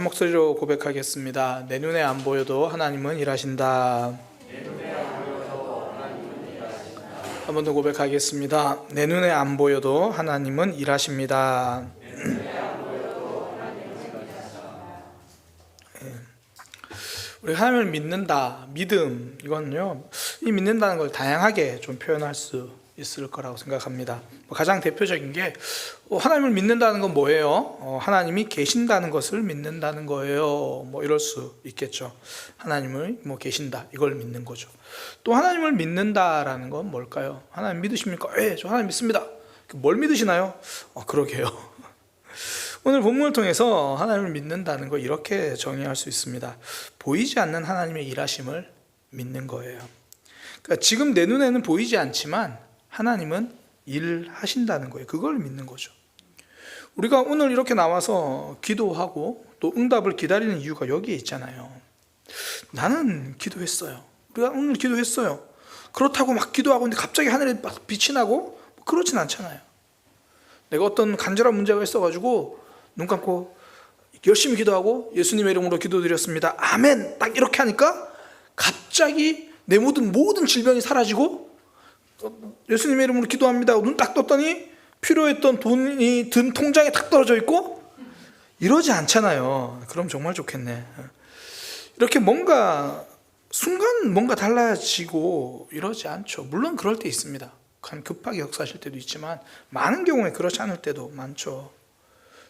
목소리로 고백하겠습니다. 내 눈에 안 보여도 하나님은 일하신다. 한 번 더 고백하겠습니다. 내 눈에 안 보여도 하나님은 일하십니다. 우리 하나님을 믿는다, 믿음, 이건요, 이 믿는다는 걸 다양하게 좀 표현할 수 있을 거라고 생각합니다. 가장 대표적인 게 하나님을 믿는다는 건 뭐예요? 하나님이 계신다는 것을 믿는다는 거예요. 이럴 수 있겠죠. 하나님을 계신다, 이걸 믿는 거죠. 또 하나님을 믿는다라는 건 뭘까요? 하나님 믿으십니까? 예, 저 하나님 믿습니다. 뭘 믿으시나요? 그러게요. 오늘 본문을 통해서 하나님을 믿는다는 거 이렇게 정의할 수 있습니다. 보이지 않는 하나님의 일하심을 믿는 거예요. 그러니까 지금 내 눈에는 보이지 않지만 하나님은 일하신다는 거예요. 그걸 믿는 거죠. 우리가 오늘 이렇게 나와서 기도하고 또 응답을 기다리는 이유가 여기에 있잖아요. 나는 기도했어요. 우리가 오늘 기도했어요. 그렇다고 막 기도하고 있는데 갑자기 하늘에 막 빛이 나고 그렇진 않잖아요. 내가 어떤 간절한 문제가 있어가지고 눈 감고 열심히 기도하고 예수님의 이름으로 기도드렸습니다. 아멘! 딱 이렇게 하니까 갑자기 내 모든 질병이 사라지고 예수님의 이름으로 기도합니다. 눈 딱 떴더니 필요했던 돈이 든 통장에 딱 떨어져 있고 이러지 않잖아요. 그럼 정말 좋겠네. 이렇게 순간 뭔가 달라지고 이러지 않죠. 물론 그럴 때 있습니다. 급하게 역사하실 때도 있지만 많은 경우에 그렇지 않을 때도 많죠.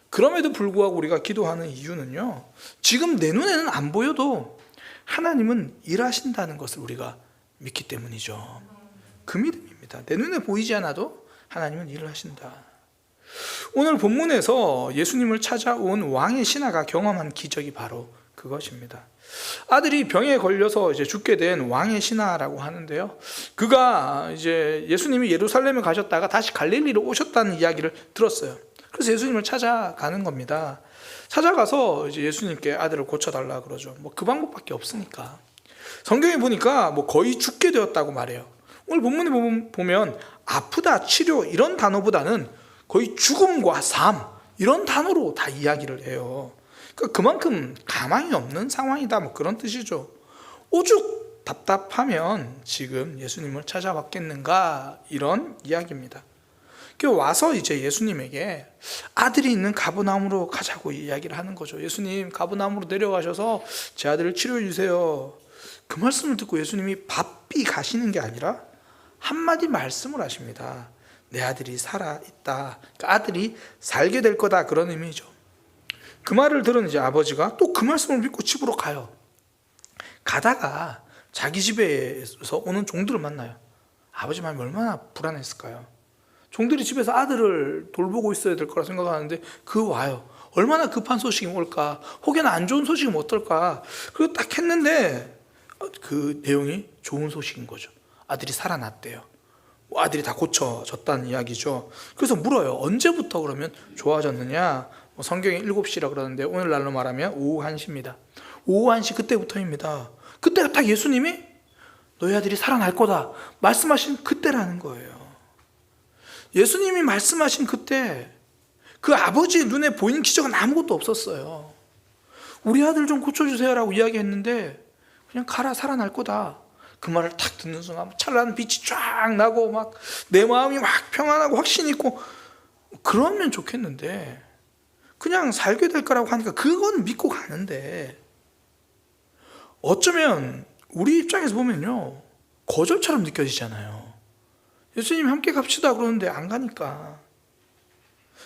그럼에도 불구하고 우리가 기도하는 이유는요, 지금 내 눈에는 안 보여도 하나님은 일하신다는 것을 우리가 믿기 때문이죠. 그 믿음입니다. 내 눈에 보이지 않아도 하나님은 일을 하신다. 오늘 본문에서 예수님을 찾아온 왕의 신하가 경험한 기적이 바로 그것입니다. 아들이 병에 걸려서 이제 죽게 된 왕의 신하라고 하는데요. 그가 이제 예수님이 예루살렘에 가셨다가 다시 갈릴리로 오셨다는 이야기를 들었어요. 그래서 예수님을 찾아가는 겁니다. 찾아가서 이제 예수님께 아들을 고쳐달라 그러죠. 그 방법밖에 없으니까. 성경에 보니까 거의 죽게 되었다고 말해요. 오늘 본문에 보면 아프다, 치료 이런 단어보다는 거의 죽음과 삶 이런 단어로 다 이야기를 해요. 그러니까 그만큼 가망이 없는 상황이다, 그런 뜻이죠. 오죽 답답하면 지금 예수님을 찾아왔겠는가, 이런 이야기입니다. 와서 이제 예수님에게 아들이 있는 가버나움으로 가자고 이야기를 하는 거죠. 예수님, 가버나움으로 내려가셔서 제 아들을 치료해 주세요. 그 말씀을 듣고 예수님이 바삐 가시는 게 아니라 한마디 말씀을 하십니다. 내 아들이 살아있다. 그러니까 아들이 살게 될 거다, 그런 의미죠. 그 말을 들은 이제 아버지가 또 그 말씀을 믿고 집으로 가요. 가다가 자기 집에서 오는 종들을 만나요. 아버지 마음이 얼마나 불안했을까요? 종들이 집에서 아들을 돌보고 있어야 될 거라 생각하는데 와요. 얼마나 급한 소식이 올까? 혹여나 안 좋은 소식이면 어떨까? 그리고 딱 했는데 그 내용이 좋은 소식인 거죠. 아들이 살아났대요. 아들이 다 고쳐졌다는 이야기죠. 그래서 물어요. 언제부터 그러면 좋아졌느냐? 성경에 7시라 그러는데 오늘날로 말하면 오후 1시입니다. 오후 1시 그때부터입니다. 그때가 딱 예수님이 너희 아들이 살아날 거다 말씀하신 그때라는 거예요. 예수님이 말씀하신 그때 그 아버지의 눈에 보이는 기적은 아무것도 없었어요. 우리 아들 좀 고쳐주세요 라고 이야기했는데 그냥 가라, 살아날 거다. 그 말을 딱 듣는 순간 찬란한 빛이 쫙 나고 내 마음이 평안하고 확신이 있고 그러면 좋겠는데 그냥 살게 될 거라고 하니까 그건 믿고 가는데 어쩌면 우리 입장에서 보면요, 거절처럼 느껴지잖아요. 예수님 함께 갑시다 그러는데 안 가니까.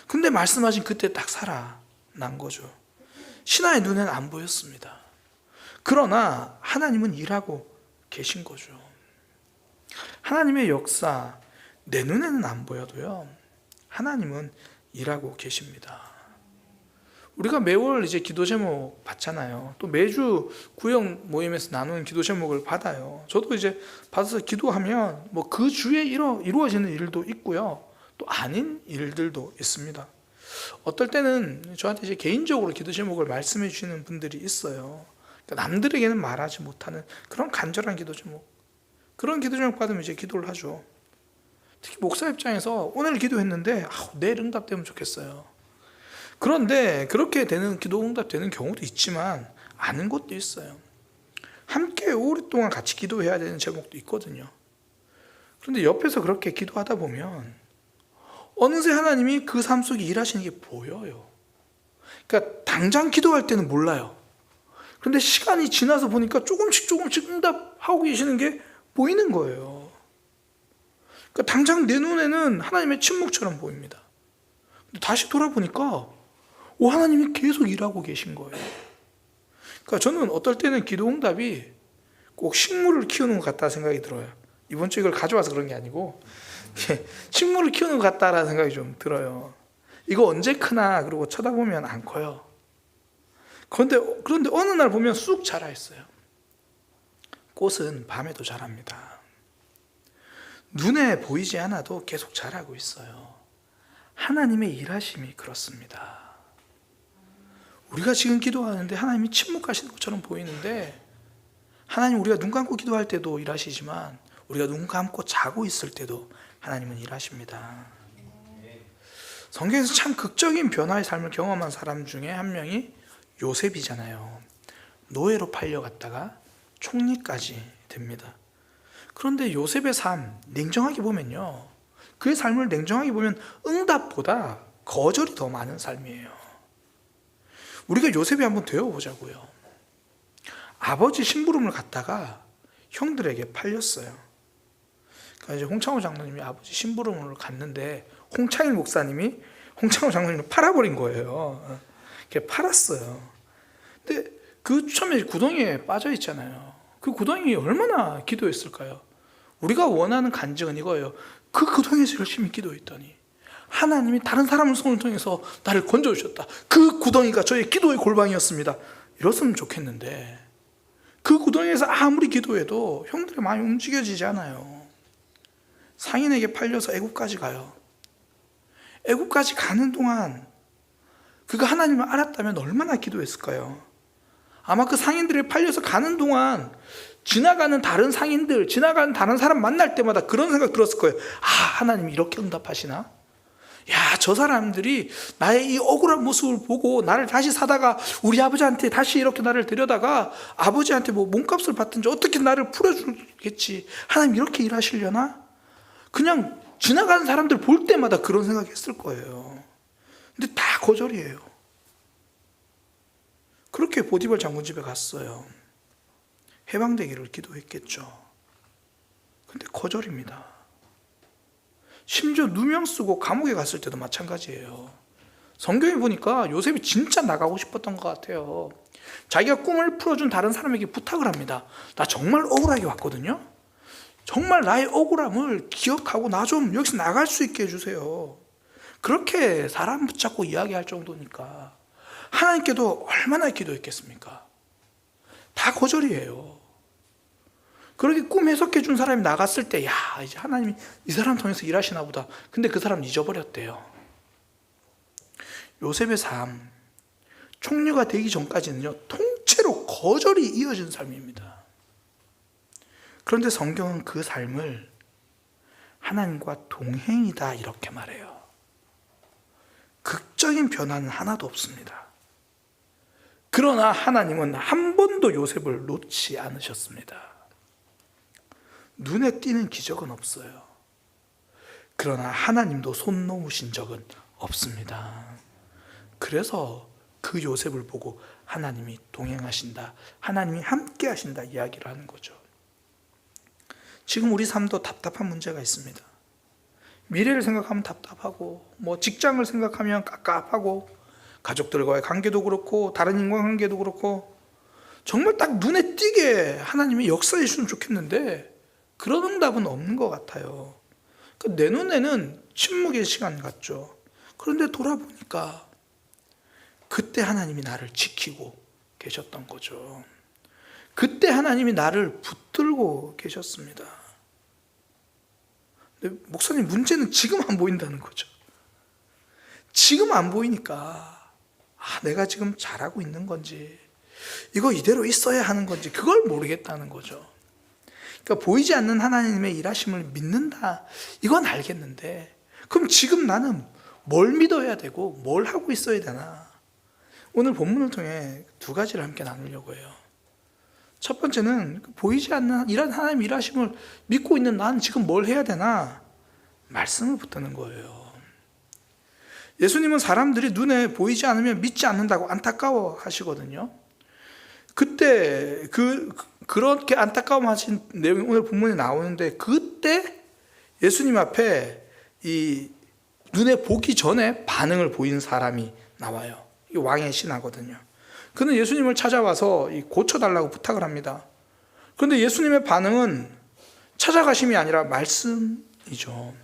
근데 말씀하신 그때 딱 살아난 거죠. 신하의 눈에는 안 보였습니다. 그러나 하나님은 일하고 계신 거죠. 하나님의 역사, 내 눈에는 안 보여도요, 하나님은 일하고 계십니다. 우리가 매월 이제 기도 제목 받잖아요. 또 매주 구역 모임에서 나누는 기도 제목을 받아요. 저도 이제 받아서 기도하면 그 주에 이루어지는 일도 있고요, 또 아닌 일들도 있습니다. 어떨 때는 저한테 이제 개인적으로 기도 제목을 말씀해 주시는 분들이 있어요. 그러니까 남들에게는 말하지 못하는 그런 간절한 기도 제목, 그런 기도 제목 받으면 이제 기도를 하죠. 특히 목사 입장에서 오늘 기도했는데 내일 응답되면 좋겠어요. 그런데 그렇게 되는 기도 응답되는 경우도 있지만 아닌 것도 있어요. 함께 오랫동안 같이 기도해야 되는 제목도 있거든요. 그런데 옆에서 그렇게 기도하다 보면 어느새 하나님이 그 삶 속에 일하시는 게 보여요. 그러니까 당장 기도할 때는 몰라요. 그런데 시간이 지나서 보니까 조금씩 응답하고 계시는 게 보이는 거예요. 그러니까 당장 내 눈에는 하나님의 침묵처럼 보입니다. 근데 다시 돌아보니까 하나님이 계속 일하고 계신 거예요. 그러니까 저는 어떨 때는 기도 응답이 꼭 식물을 키우는 것 같다 생각이 들어요. 이번 주 이걸 가져와서 그런 게 아니고 식물을 키우는 것 같다라는 생각이 좀 들어요. 이거 언제 크나 그러고 쳐다보면 안 커요. 그런데 어느 날 보면 쑥 자라 있어요. 꽃은 밤에도 자랍니다. 눈에 보이지 않아도 계속 자라고 있어요. 하나님의 일하심이 그렇습니다. 우리가 지금 기도하는데 하나님이 침묵하시는 것처럼 보이는데, 하나님 우리가 눈 감고 기도할 때도 일하시지만 우리가 눈 감고 자고 있을 때도 하나님은 일하십니다. 성경에서 참 극적인 변화의 삶을 경험한 사람 중에 한 명이 요셉이잖아요. 노예로 팔려갔다가 총리까지 됩니다. 그런데 요셉의 삶 냉정하게 보면요, 그의 삶을 냉정하게 보면 응답보다 거절이 더 많은 삶이에요. 우리가 요셉이 한번 되어보자고요. 아버지 심부름을 갔다가 형들에게 팔렸어요. 그러니까 이제 홍창호 장로님이 아버지 심부름을 갔는데 홍창일 목사님이 홍창호 장로님을 팔아버린 거예요. 이렇게 팔았어요. 근데 그 처음에 구덩이에 빠져 있잖아요. 그 구덩이에 얼마나 기도했을까요? 우리가 원하는 간증은 이거예요. 그 구덩이에서 열심히 기도했더니 하나님이 다른 사람의 손을 통해서 나를 건져주셨다. 그 구덩이가 저의 기도의 골방이었습니다. 이랬으면 좋겠는데 그 구덩이에서 아무리 기도해도 형들의 마음이 움직여지지 않아요. 상인에게 팔려서 애굽까지 가요. 애굽까지 가는 동안 그가 하나님을 알았다면 얼마나 기도했을까요? 아마 그 상인들에 팔려서 가는 동안 지나가는 다른 상인들, 지나가는 다른 사람 만날 때마다 그런 생각 들었을 거예요. 하나님이 이렇게 응답하시나? 저 사람들이 나의 이 억울한 모습을 보고 나를 다시 사다가 우리 아버지한테 다시 이렇게 나를 데려다가 아버지한테 몸값을 받든지 어떻게 나를 풀어주겠지. 하나님 이렇게 일하시려나? 그냥 지나가는 사람들 볼 때마다 그런 생각했을 거예요. 근데 다 거절이에요. 그렇게 보디발 장군 집에 갔어요. 해방되기를 기도했겠죠. 근데 거절입니다. 심지어 누명 쓰고 감옥에 갔을 때도 마찬가지예요. 성경에 보니까 요셉이 진짜 나가고 싶었던 것 같아요. 자기가 꿈을 풀어준 다른 사람에게 부탁을 합니다. 나 정말 억울하게 왔거든요. 정말 나의 억울함을 기억하고 나 좀 여기서 나갈 수 있게 해주세요. 그렇게 사람 붙잡고 이야기할 정도니까 하나님께도 얼마나 기도했겠습니까? 다 거절이에요. 그렇게 꿈 해석해 준 사람이 나갔을 때 이제 하나님이 이 사람 통해서 일하시나 보다. 근데 그 사람은 잊어버렸대요. 요셉의 삶, 총리가 되기 전까지는요, 통째로 거절이 이어진 삶입니다. 그런데 성경은 그 삶을 하나님과 동행이다 이렇게 말해요. 극적인 변화는 하나도 없습니다. 그러나 하나님은 한 번도 요셉을 놓지 않으셨습니다. 눈에 띄는 기적은 없어요. 그러나 하나님도 손 놓으신 적은 없습니다. 그래서 그 요셉을 보고 하나님이 동행하신다, 하나님이 함께 하신다 이야기를 하는 거죠. 지금 우리 삶도 답답한 문제가 있습니다. 미래를 생각하면 답답하고, 직장을 생각하면 깝깝하고, 가족들과의 관계도 그렇고, 다른 인간관계도 그렇고, 정말 딱 눈에 띄게 하나님이 역사해 주시면 좋겠는데 그런 응답은 없는 것 같아요. 그러니까 내 눈에는 침묵의 시간 같죠. 그런데 돌아보니까 그때 하나님이 나를 지키고 계셨던 거죠. 그때 하나님이 나를 붙들고 계셨습니다. 근데 목사님, 문제는 지금 안 보인다는 거죠. 지금 안 보이니까 내가 지금 잘하고 있는 건지, 이거 이대로 있어야 하는 건지 그걸 모르겠다는 거죠. 그러니까 보이지 않는 하나님의 일하심을 믿는다, 이건 알겠는데 그럼 지금 나는 뭘 믿어야 되고 뭘 하고 있어야 되나? 오늘 본문을 통해 두 가지를 함께 나누려고 해요. 첫 번째는 보이지 않는 이런 하나님 일하심을 믿고 있는 난 지금 뭘 해야 되나? 말씀을 붙드는 거예요. 예수님은 사람들이 눈에 보이지 않으면 믿지 않는다고 안타까워 하시거든요. 그때 그렇게 안타까워하신 내용이 오늘 본문에 나오는데, 그때 예수님 앞에 이 눈에 보기 전에 반응을 보이는 사람이 나와요. 이 왕의 신하거든요. 그는 예수님을 찾아와서 고쳐달라고 부탁을 합니다. 그런데 예수님의 반응은 찾아가심이 아니라 말씀이죠.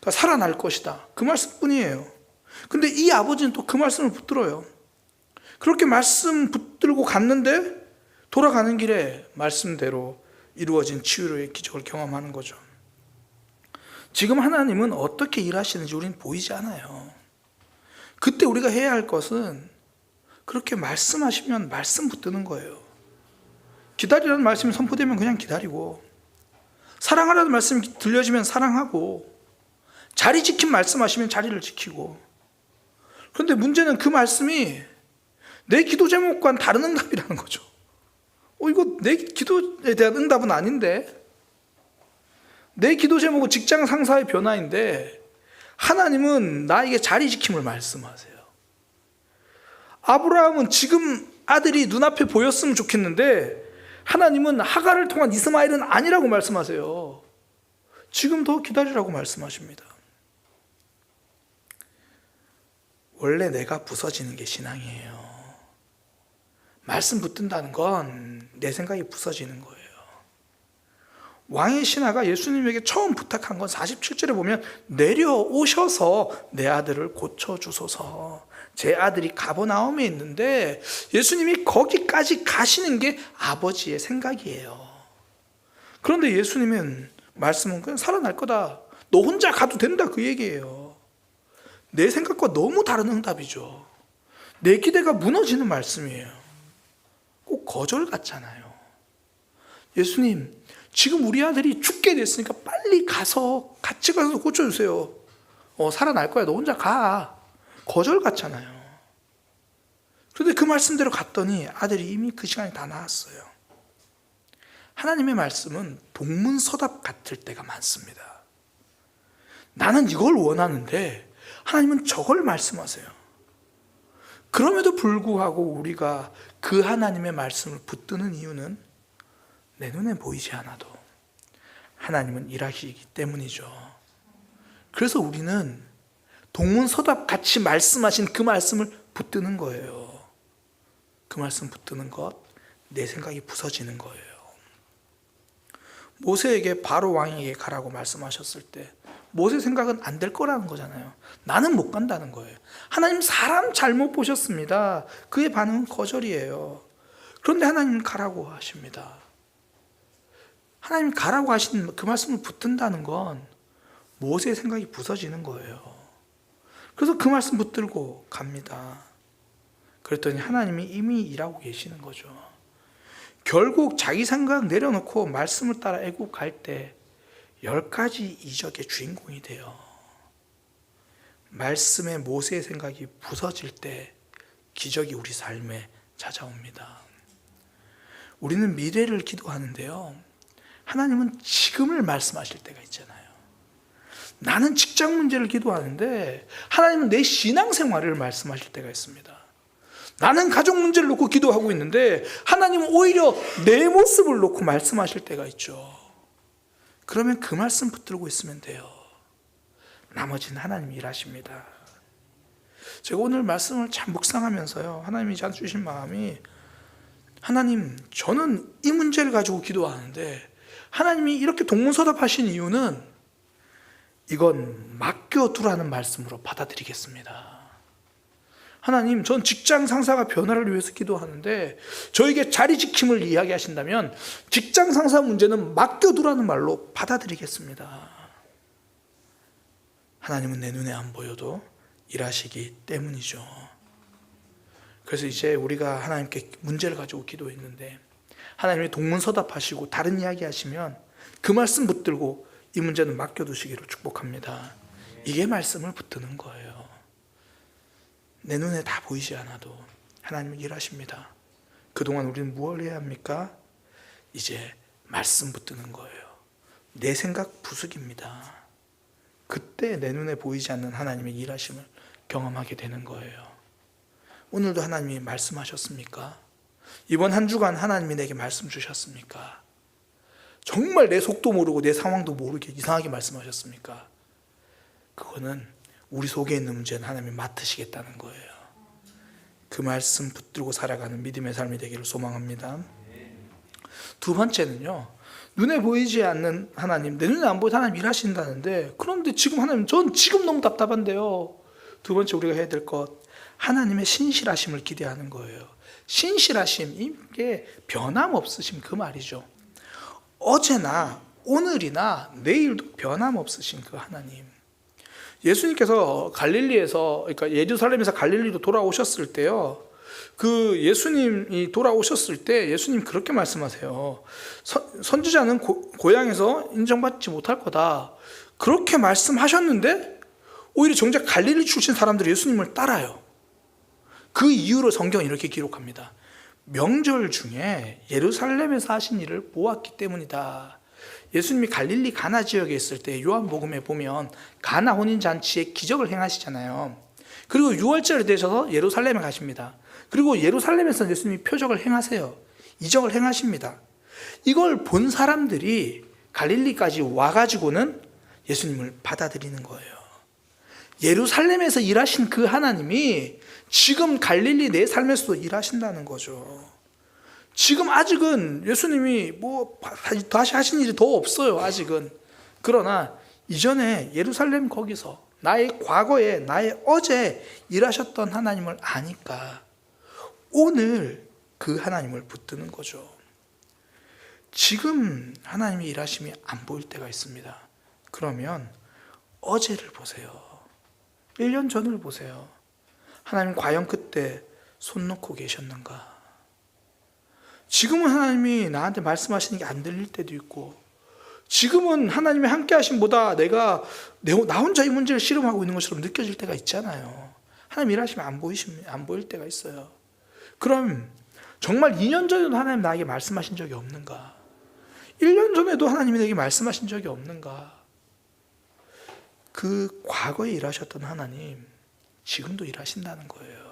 그러니까 살아날 것이다, 그 말씀뿐이에요. 근데 이 아버지는 또 그 말씀을 붙들어요. 그렇게 말씀 붙들고 갔는데 돌아가는 길에 말씀대로 이루어진 치유의 기적을 경험하는 거죠. 지금 하나님은 어떻게 일하시는지 우리는 보이지 않아요. 그때 우리가 해야 할 것은 그렇게 말씀하시면 말씀 붙드는 거예요. 기다리라는 말씀이 선포되면 그냥 기다리고, 사랑하라는 말씀이 들려지면 사랑하고, 자리 지킴 말씀하시면 자리를 지키고. 그런데 문제는 그 말씀이 내 기도 제목과는 다른 응답이라는 거죠. 이거 내 기도에 대한 응답은 아닌데, 내 기도 제목은 직장 상사의 변화인데 하나님은 나에게 자리 지킴을 말씀하세요. 아브라함은 지금 아들이 눈앞에 보였으면 좋겠는데 하나님은 하갈을 통한 이스마엘은 아니라고 말씀하세요. 지금 더 기다리라고 말씀하십니다. 원래 내가 부서지는 게 신앙이에요. 말씀 붙든다는 건 내 생각이 부서지는 거예요. 왕의 신하가 예수님에게 처음 부탁한 건 47절에 보면 내려오셔서 내 아들을 고쳐주소서. 제 아들이 가버나움에 있는데 예수님이 거기까지 가시는 게 아버지의 생각이에요. 그런데 예수님은 말씀은 그냥 살아날 거다, 너 혼자 가도 된다, 그 얘기예요. 내 생각과 너무 다른 응답이죠. 내 기대가 무너지는 말씀이에요. 꼭 거절 같잖아요. 예수님, 지금 우리 아들이 죽게 됐으니까 빨리 같이 가서 고쳐주세요. 살아날 거야, 너 혼자 가. 거절 같잖아요. 그런데 그 말씀대로 갔더니 아들이 이미 그 시간에 다 나았어요. 하나님의 말씀은 동문서답 같을 때가 많습니다. 나는 이걸 원하는데 하나님은 저걸 말씀하세요. 그럼에도 불구하고 우리가 그 하나님의 말씀을 붙드는 이유는 내 눈에 보이지 않아도 하나님은 일하시기 때문이죠. 그래서 우리는 동문서답 같이 말씀하신 그 말씀을 붙드는 거예요. 그 말씀 붙드는 것, 내 생각이 부서지는 거예요. 모세에게 바로 왕에게 가라고 말씀하셨을 때 모세 생각은 안 될 거라는 거잖아요. 나는 못 간다는 거예요. 하나님 사람 잘못 보셨습니다. 그의 반응은 거절이에요. 그런데 하나님은 가라고 하십니다. 하나님 가라고 하신 그 말씀을 붙든다는 건 모세의 생각이 부서지는 거예요. 그래서 그 말씀 붙들고 갑니다. 그랬더니 하나님이 이미 일하고 계시는 거죠. 결국 자기 생각 내려놓고 말씀을 따라 애굽 갈 때 10가지 이적의 주인공이 돼요. 말씀에 모세의 생각이 부서질 때 기적이 우리 삶에 찾아옵니다. 우리는 미래를 기도하는데요, 하나님은 지금을 말씀하실 때가 있잖아요. 나는 직장 문제를 기도하는데 하나님은 내 신앙생활을 말씀하실 때가 있습니다. 나는 가족 문제를 놓고 기도하고 있는데 하나님은 오히려 내 모습을 놓고 말씀하실 때가 있죠. 그러면 그 말씀 붙들고 있으면 돼요. 나머지는 하나님이 일하십니다. 제가 오늘 말씀을 참 묵상하면서요, 하나님이 저한테 주신 마음이, 하나님, 저는 이 문제를 가지고 기도하는데 하나님이 이렇게 동문서답하신 이유는 이건 맡겨두라는 말씀으로 받아들이겠습니다. 하나님, 전 직장 상사가 변화를 위해서 기도하는데 저에게 자리 지킴을 이야기하신다면 직장 상사 문제는 맡겨두라는 말로 받아들이겠습니다. 하나님은 내 눈에 안 보여도 일하시기 때문이죠. 그래서 이제 우리가 하나님께 문제를 가지고 기도했는데 하나님이 동문서답하시고 다른 이야기 하시면 그 말씀 붙들고 이 문제는 맡겨두시기를 축복합니다. 이게 말씀을 붙드는 거예요. 내 눈에 다 보이지 않아도 하나님은 일하십니다. 그동안 우리는 무엇을 해야 합니까? 이제 말씀 붙드는 거예요. 내 생각 부수기입니다. 그때 내 눈에 보이지 않는 하나님의 일하심을 경험하게 되는 거예요. 오늘도 하나님이 말씀하셨습니까? 이번 한 주간 하나님이 내게 말씀 주셨습니까? 정말 내 속도 모르고 내 상황도 모르게 이상하게 말씀하셨습니까? 그거는 우리 속에 있는 문제는 하나님이 맡으시겠다는 거예요. 그 말씀 붙들고 살아가는 믿음의 삶이 되기를 소망합니다. 두 번째는요, 눈에 보이지 않는 하나님, 내 눈에 안 보이는 하나님 일하신다는데, 그런데 지금 하나님, 전 지금 너무 답답한데요. 두 번째 우리가 해야 될 것, 하나님의 신실하심을 기대하는 거예요. 신실하심, 이게 변함없으심, 그 말이죠. 어제나 오늘이나 내일도 변함없으신 그 하나님. 예수님께서 갈릴리에서, 그러니까 예루살렘에서 갈릴리로 돌아오셨을 때요, 그 예수님이 돌아오셨을 때 예수님 그렇게 말씀하세요. 선지자는 고향에서 인정받지 못할 거다. 그렇게 말씀하셨는데 오히려 정작 갈릴리 출신 사람들이 예수님을 따라요. 그 이유로 성경은 이렇게 기록합니다. 명절 중에 예루살렘에서 하신 일을 보았기 때문이다. 예수님이 갈릴리 가나 지역에 있을 때 요한복음에 보면 가나 혼인잔치에 기적을 행하시잖아요. 그리고 6월절이 되셔서 예루살렘에 가십니다. 그리고 예루살렘에서 예수님이 표적을 행하세요. 이적을 행하십니다. 이걸 본 사람들이 갈릴리까지 와가지고는 예수님을 받아들이는 거예요. 예루살렘에서 일하신 그 하나님이 지금 갈릴리 내 삶에서도 일하신다는 거죠. 지금 아직은 예수님이 다시 하신 일이 더 없어요. 아직은. 그러나 이전에 예루살렘 거기서 나의 과거에, 나의 어제 일하셨던 하나님을 아니까 오늘 그 하나님을 붙드는 거죠. 지금 하나님의 일하심이 안 보일 때가 있습니다. 그러면 어제를 보세요. 1년 전을 보세요. 하나님 과연 그때 손 놓고 계셨는가? 지금은 하나님이 나한테 말씀하시는 게 안 들릴 때도 있고, 지금은 하나님의 함께 하심보다 내가 나 혼자 이 문제를 씨름하고 있는 것처럼 느껴질 때가 있잖아요. 하나님 일하시면 안 보일 때가 있어요. 그럼 정말 2년 전에도 하나님 나에게 말씀하신 적이 없는가? 1년 전에도 하나님이 내게 말씀하신 적이 없는가? 그 과거에 일하셨던 하나님 지금도 일하신다는 거예요.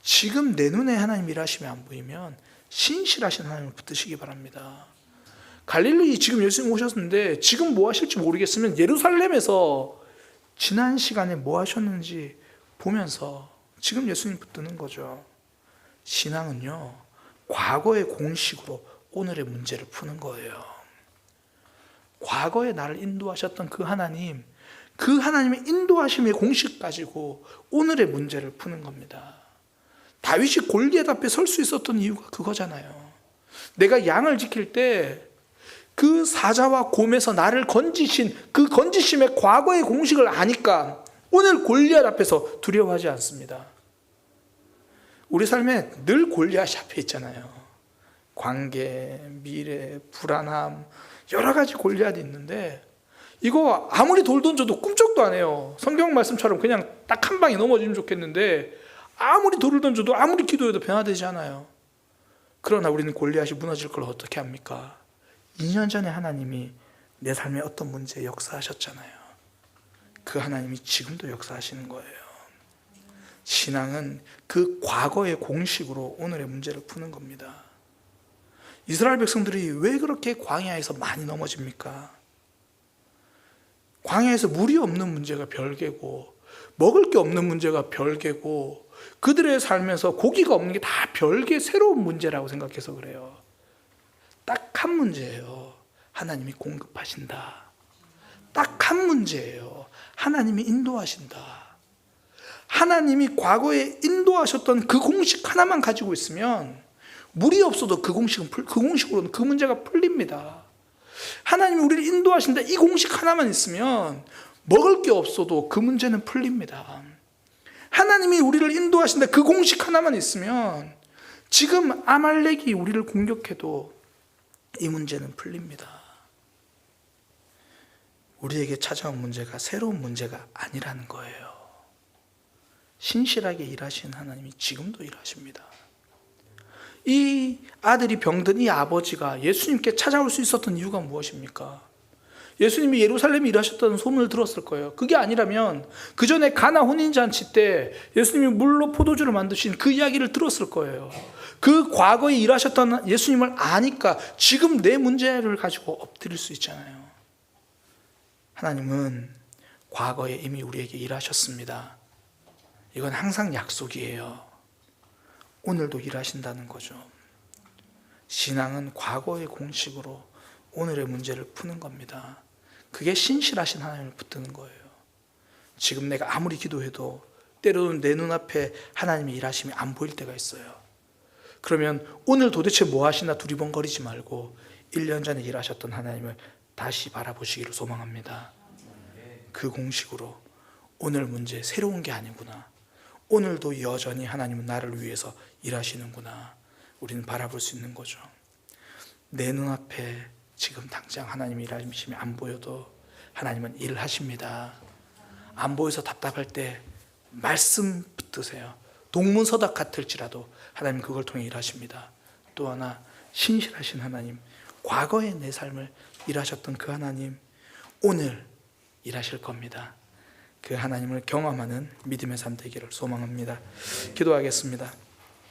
지금 내 눈에 하나님 일하심이 안 보이면 신실하신 하나님을 붙드시기 바랍니다. 갈릴리 지금 예수님 오셨는데 지금 뭐 하실지 모르겠으면 예루살렘에서 지난 시간에 뭐 하셨는지 보면서 지금 예수님 붙드는 거죠. 신앙은요, 과거의 공식으로 오늘의 문제를 푸는 거예요. 과거에 나를 인도하셨던 그 하나님의 인도하심의 공식 가지고 오늘의 문제를 푸는 겁니다. 다윗이 골리앗 앞에 설 수 있었던 이유가 그거잖아요. 내가 양을 지킬 때 그 사자와 곰에서 나를 건지신 그 건지심의 과거의 공식을 아니까 오늘 골리앗 앞에서 두려워하지 않습니다. 우리 삶에 늘 골리앗이 앞에 있잖아요. 관계, 미래, 불안함, 여러 가지 골리앗이 있는데 이거 아무리 돌 던져도 꿈쩍도 안 해요. 성경 말씀처럼 그냥 딱 한 방에 넘어지면 좋겠는데 아무리 돌을 던져도 아무리 기도해도 변화되지 않아요. 그러나 우리는 골리앗이 무너질 걸 어떻게 합니까? 2년 전에 하나님이 내 삶에 어떤 문제에 역사하셨잖아요. 그 하나님이 지금도 역사하시는 거예요. 신앙은 그 과거의 공식으로 오늘의 문제를 푸는 겁니다. 이스라엘 백성들이 왜 그렇게 광야에서 많이 넘어집니까? 광야에서 물이 없는 문제가 별개고 먹을 게 없는 문제가 별개고 그들의 삶에서 고기가 없는 게 다 별개 새로운 문제라고 생각해서 그래요. 딱 한 문제예요. 하나님이 공급하신다. 딱 한 문제예요. 하나님이 인도하신다. 하나님이 과거에 인도하셨던 그 공식 하나만 가지고 있으면 물이 없어도 그 공식으로는 그 문제가 풀립니다. 하나님이 우리를 인도하신다. 이 공식 하나만 있으면 먹을 게 없어도 그 문제는 풀립니다. 하나님이 우리를 인도하신다. 그 공식 하나만 있으면 지금 아말렉이 우리를 공격해도 이 문제는 풀립니다. 우리에게 찾아온 문제가 새로운 문제가 아니라는 거예요. 신실하게 일하신 하나님이 지금도 일하십니다. 이 아들이 병든 이 아버지가 예수님께 찾아올 수 있었던 이유가 무엇입니까? 예수님이 예루살렘에 일하셨다는 소문을 들었을 거예요. 그게 아니라면 그 전에 가나 혼인잔치 때 예수님이 물로 포도주를 만드신 그 이야기를 들었을 거예요. 그 과거에 일하셨던 예수님을 아니까 지금 내 문제를 가지고 엎드릴 수 있잖아요. 하나님은 과거에 이미 우리에게 일하셨습니다. 이건 항상 약속이에요. 오늘도 일하신다는 거죠. 신앙은 과거의 공식으로 오늘의 문제를 푸는 겁니다. 그게 신실하신 하나님을 붙드는 거예요. 지금 내가 아무리 기도해도 때로는 내 눈앞에 하나님의 일하심이 안 보일 때가 있어요. 그러면 오늘 도대체 뭐 하시나 두리번거리지 말고 1년 전에 일하셨던 하나님을 다시 바라보시기를 소망합니다. 그 공식으로 오늘 문제 새로운 게 아니구나, 오늘도 여전히 하나님은 나를 위해서 일하시는구나, 우리는 바라볼 수 있는 거죠. 내 눈앞에 지금 당장 하나님의 일하심이 안 보여도 하나님은 일하십니다. 안 보여서 답답할 때 말씀 붙드세요. 동문서답 같을지라도 하나님 그걸 통해 일하십니다. 또 하나, 신실하신 하나님, 과거의 내 삶을 일하셨던 그 하나님 오늘 일하실 겁니다. 그 하나님을 경험하는 믿음의 삶 되기를 소망합니다. 기도하겠습니다.